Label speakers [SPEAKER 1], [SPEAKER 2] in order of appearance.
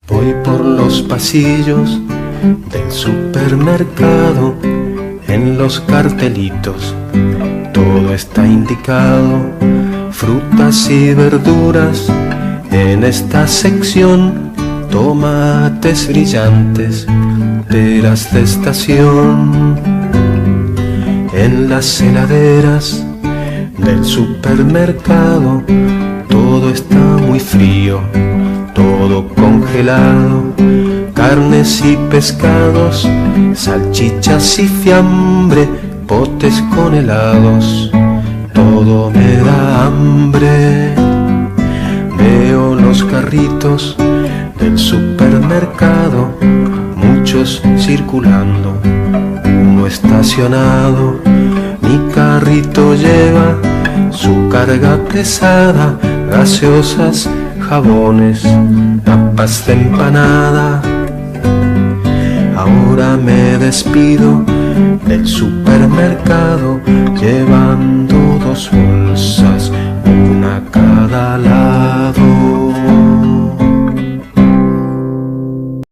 [SPEAKER 1] Voy por los pasillos del supermercado, en los cartelitos todo está indicado, frutas y verduras en esta sección, tomates brillantes, peras de estación. En las heladeras del supermercado todo está muy frío, todo congelado, carnes y pescados, salchichas y fiambre, potes con helados, todo me da hambre. Veo los carritos del supermercado, muchos circulando, uno estacionado. Mi carrito lleva su carga pesada, gaseosas, jabones, tapas de empanada. Ahora me despido del supermercado, llevando 2 bolsas, una a cada lado.